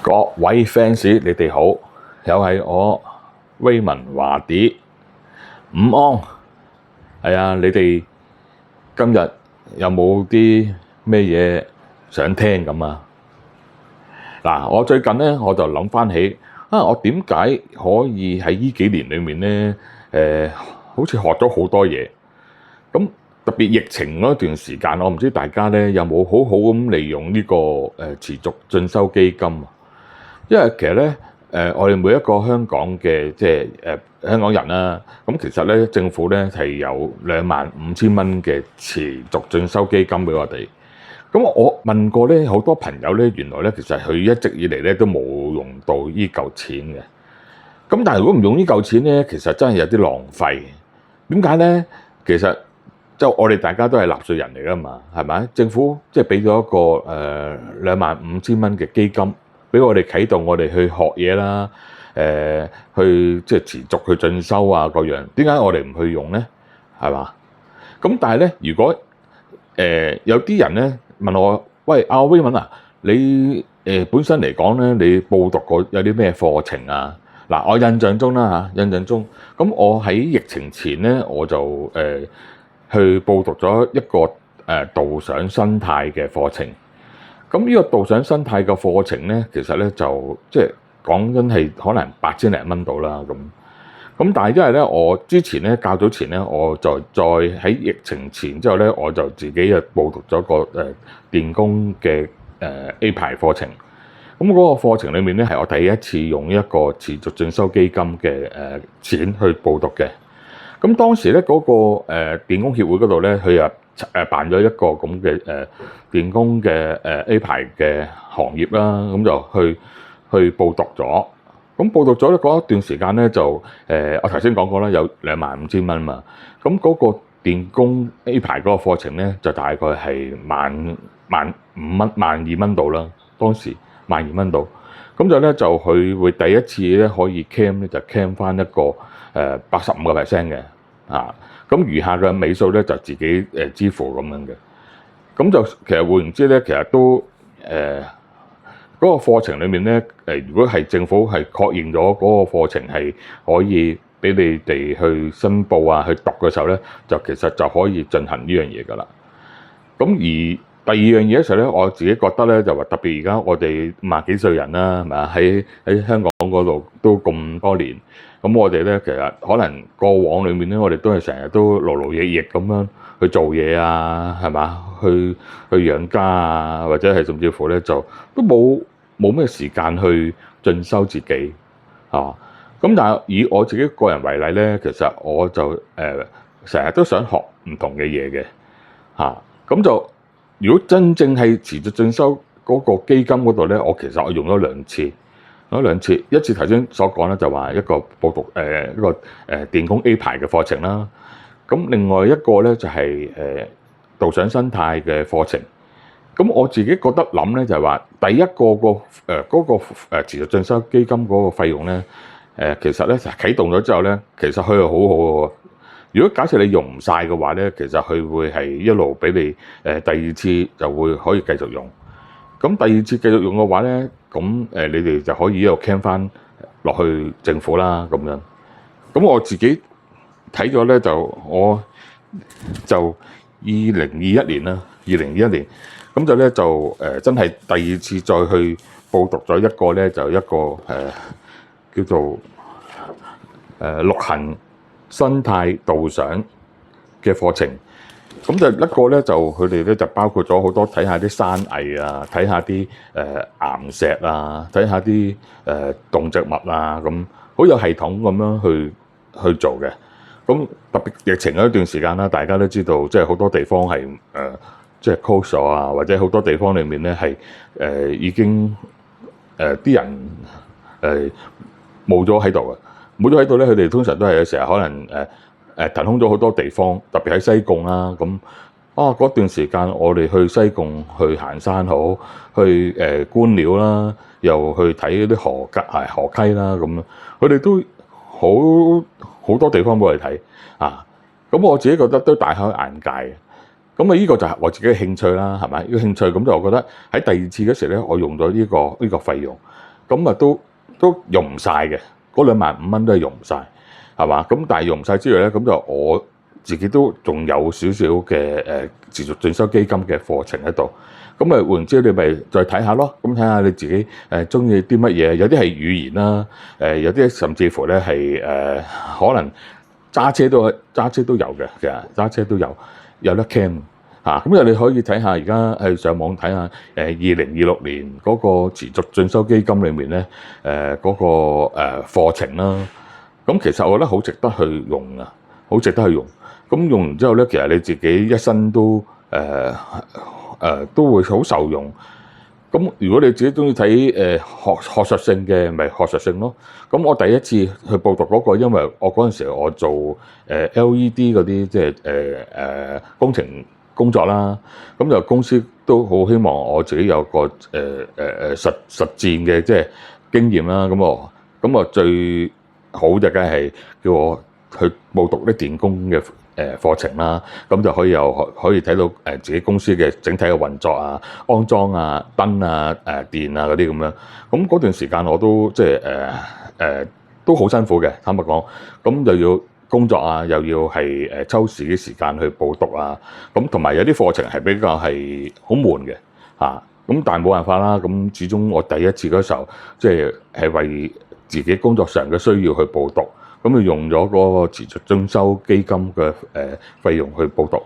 各位 fans，你哋好，又係我 Raymond 華 Dee，午安。係啊，你哋今日有冇啲咩嘢想聽咁啊？嗱，我最近咧我就諗翻起我點解可以喺呢幾年裏面咧好似學咗好多嘢咁。特別疫情嗰段時間，我唔知大家咧有冇好好咁利用呢個持續進修基金啊？因為其實咧我哋每一個香港嘅香港人啦，咁其實咧政府咧係有25,000蚊嘅持續進修基金俾我哋。咁我問過咧好多朋友咧，原來咧其實佢一直以嚟咧都冇用到呢嚿錢嘅。咁但係如果唔用呢嚿錢咧，其實真係有啲浪費。點解咧？其實就我哋大家都係納稅人嚟噶嘛，係咪？政府即係俾咗一個25,000蚊嘅基金，俾我哋啟動我哋去學嘢啦，去即係持續去進修啊各樣。點解我哋唔去用咧？係嘛？咁但係咧，如果有啲人咧問我，喂，阿 Raymond啊，你本身嚟講咧，你報讀過有啲咩課程啊？嗱，我印象中啦嚇，印象中咁我喺疫情前咧，我就去報讀咗一個導賞生態嘅課程。咁呢個導賞生態嘅課程咧，其實咧就即係講緊係可能8,000零蚊到啦咁。咁但係因為咧，我之前咧較早前咧，我就再喺疫情前之後咧，我就自己報讀咗個電工嘅A 牌課程。咁嗰個課程裡面咧，係我第一次用一個持續進修基金嘅錢去報讀嘅。咁當時咧嗰個電工協會嗰度咧，佢又辦咗一個咁嘅電工嘅A 牌嘅行業啦，咁就去報讀咗。咁報讀咗咧嗰一段時間咧，就我頭先講過啦，有25,000蚊嘛。咁嗰個電工 A 牌嗰個課程咧，就大概係12,000度啦。當時12,000度，咁就咧就佢會第一次咧可以 cam 咧就 cam 翻一個85% 嘅咁餘下嘅尾數咧就自己支付咁樣嘅。咁就其實換言之咧，其實都嗰個課程裡面咧如果係政府係確認咗嗰個課程係可以俾你哋去申報啊，去讀嘅時候咧，就其實就可以進行呢樣嘢噶啦。咁而第二樣嘢嘅時候咧，我自己覺得咧就話特別而家我哋50幾歲人啦，係咪啊？喺香港嗰度都咁多年，咁我哋咧其實可能過往裡面咧，我哋都係成日都勞勞役役咁樣去做嘢啊，係嘛？去養家啊，或者係甚至乎咧就都冇咩時間去進修自己咁但係以我自己個人為例咧，其實我就成日都想學唔同嘅嘢嘅咁就。如果真正係持續進修嗰個基金嗰度咧，其實我用咗兩次，一次頭先所講咧就話一個報讀一個電工 A 牌嘅課程啦。咁另外一個咧就係導賞生態嘅課程。咁我自己覺得諗咧就係話，第一個嗰個持續進修基金嗰個費用咧其實咧啟動咗之後咧，其實佢係好好嘅。如果假設你用唔晒嘅話咧，其實佢會係一路俾你第二次就會可以繼續用。咁第二次繼續用嘅話咧，咁你哋就可以一路 claim 翻落去政府啦咁樣。咁我自己睇咗咧，我就2021年啦，2021年咁就咧就真係第二次再去報讀咗一個咧，就一個叫做陸行生態導賞嘅課程。咁就一個咧，就佢哋咧就包括咗好多睇下啲山藝啊，睇下啲岩石啊，睇下啲動植物啊，咁好有系統咁樣去做嘅。咁特別疫情嗰一段時間啦，大家都知道，即係好多地方係即係 close 咗啊，或者好多地方裏面咧係已經啲人冇咗喺度嘅。冇咗喺度咧，佢哋通常都係有時候可能騰空咗好多地方，特別喺西貢啦。咁嗰段時間，我哋去西貢去行山好，去觀鳥啦，又去睇啲河溪啦咁。佢哋都好多地方俾我哋睇咁我自己覺得都大開眼界嘅。咁呢個就係我自己嘅興趣啦，係咪？呢個興趣咁就我覺得喺第二次嗰時咧，我用咗呢個費用。咁啊都用唔晒嘅，嗰25000都係用唔晒，係嘛？咁但係用唔晒之餘咧，咁就我自己都仲有少少嘅持續進修基金嘅課程喺度。咁啊換言之，你咪再睇下咯。咁睇下你自己中意啲乜嘢，有啲係語言啦，有啲甚至乎咧係可能揸車都有嘅，其實揸車都有得 cam 嚇。咁你可以睇下而家係上網睇下2026年嗰個持續進修基金裏面咧嗰個課程啦。咁其實我覺得好值得去用啊，好值得去用。咁用完之後咧，其實你自己一生都都會好受用。咁如果你自己中意睇學術性嘅，咪學術性咯。咁我第一次去報讀嗰個，因為我嗰陣時我做LED 嗰啲即係工程工作啦。咁就公司都好希望我自己有個實戰嘅即係經驗啦。咁我最好就梗係叫我去報讀啲電工嘅課程啦，咁就可以睇到自己公司嘅整體嘅運作啊、安裝啊、燈啊、電啊嗰啲咁樣。咁嗰段時間我都即係都好辛苦嘅，坦白講。咁又要工作啊，又要係抽自己時間去報讀啊。咁同埋有啲課程係比較係好悶嘅嚇。咁但係冇辦法啦。咁始終我第一次嗰時候即係為自己工作上嘅需要去報讀。咁就用咗嗰個持續進修基金嘅費用去報讀，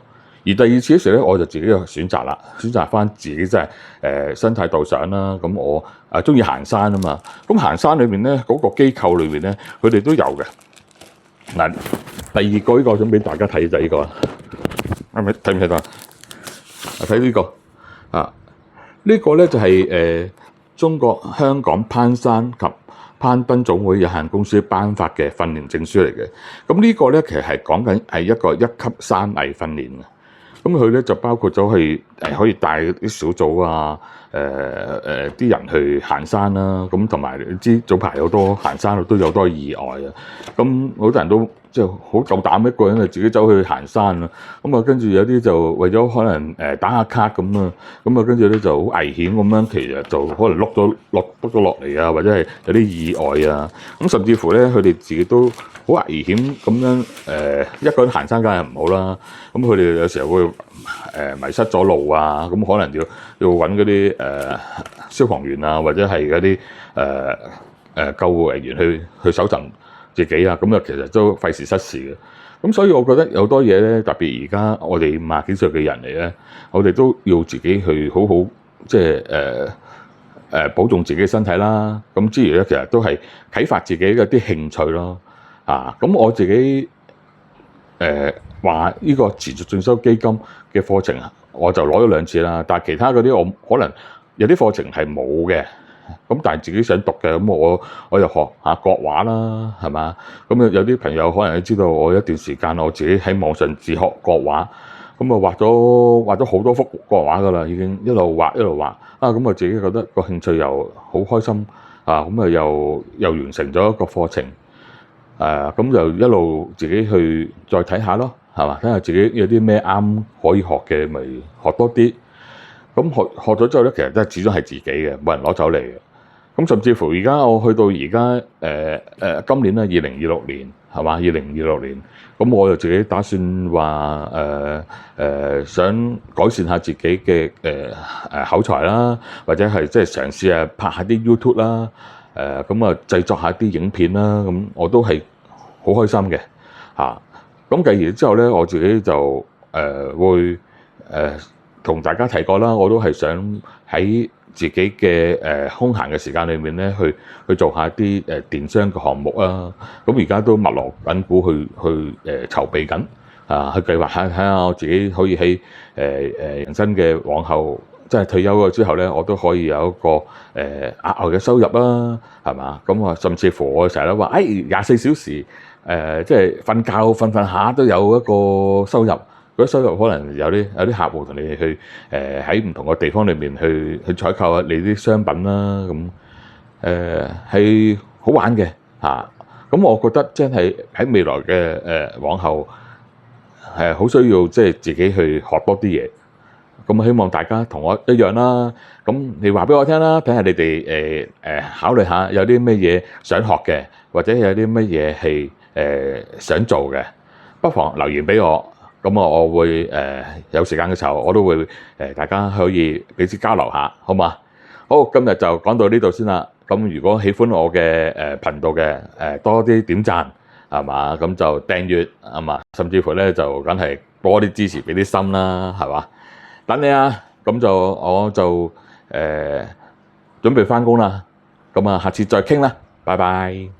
而第二次嘅時候咧，我就自己有選擇啦，選擇翻自己真係身體導賞啦。咁我中意行山啊嘛，咁行山裏面咧嗰個機構裏面咧，佢哋都有嘅。嗱，第二個呢個想俾大家睇就係呢個，係咪睇唔睇到？睇呢個啊，呢個咧就係中國香港攀山及攀登總會有限公司頒發嘅訓練證書嚟嘅。咁呢個咧其實係講緊係一個1級山藝訓練嘅。咁佢咧就包括咗去可以帶啲小組啊，啲人去行山啦。咁同埋你知早排有多行山都有好多意外啊。咁好多人都即係好夠膽一個人就自己走去行山啊。咁啊跟住有啲就為咗可能打下卡咁啊。咁啊跟住咧就好危險咁樣，其實就可能碌咗落嚟啊，或者係有啲意外啊。咁甚至乎咧佢哋自己都好危險咁樣一個人行山梗係唔好啦。咁佢哋有時候會迷失咗路啊。咁可能要揾嗰啲消防員啊，或者係嗰啲救護人員去搜尋自己啊。咁啊其實都費事失事嘅。咁所以我覺得有多嘢咧，特別而家我哋50幾歲嘅人嚟咧，我哋都要自己去好好即係保重自己嘅身體啦。咁之餘咧，其實都係啟發自己嘅啲興趣咯。咁我自己話呢個持續進修基金嘅課程，我就攞咗2次啦。但係其他嗰啲我可能有啲課程係冇嘅，咁但係自己想讀嘅，咁我又學下國畫啦，係嘛？咁有啲朋友可能都知道我一段時間我自己喺網上自學國畫，咁啊畫咗好多幅國畫噶啦，已經一路畫啊。咁我自己覺得個興趣又好開心啊，咁啊又完成咗一個課程。咁就一路自己去再睇下咯，係嘛？睇下自己有啲咩啱可以學嘅，咪學多啲。咁學咗之後咧，其實都係始終係自己嘅，冇人攞走嚟嘅。咁甚至乎而家我去到而家今年咧2026年係嘛？2026年，咁我就自己打算話想改善下自己嘅口才啦，或者係即係嘗試下拍下啲 YouTube 啦。咁啊製作下啲影片啦，咁我都係好開心嘅嚇。咁繼而之後咧，我自己就會同大家提過啦，我都係想喺自己嘅空閒嘅時間裏面咧，去做下啲電商嘅項目啊。咁而家都密鑼緊鼓去籌備緊去計劃下，睇下我自己可以喺人生嘅往後。即係退休咗之後咧，我都可以有一個額外嘅收入啦，係嘛？咁啊，甚至乎我成日都話，24小時即係瞓覺瞓下都有一個收入。嗰啲收入可能有啲客戶同你去喺唔同嘅地方裏面去採購下你啲商品啦，咁係好玩嘅嚇。咁我覺得真係喺未來嘅往後好需要即係自己去學多啲嘢。咁希望大家同我一樣啦。咁你話俾我聽啦，睇下你哋考慮下有啲乜嘢想學嘅，或者有啲乜嘢係想做嘅，不妨留言俾我。咁我會有時間嘅時候，我都會大家可以彼此交流下，好嘛？好，今日就講到呢度先啦。咁如果喜歡我嘅頻道嘅多啲點讚係嘛，咁就訂閱係嘛，甚至乎咧就梗係多啲支持俾啲心啦，係嘛？等你啊，咁我就準備返工啦。咁啊，下次再傾啦，拜拜。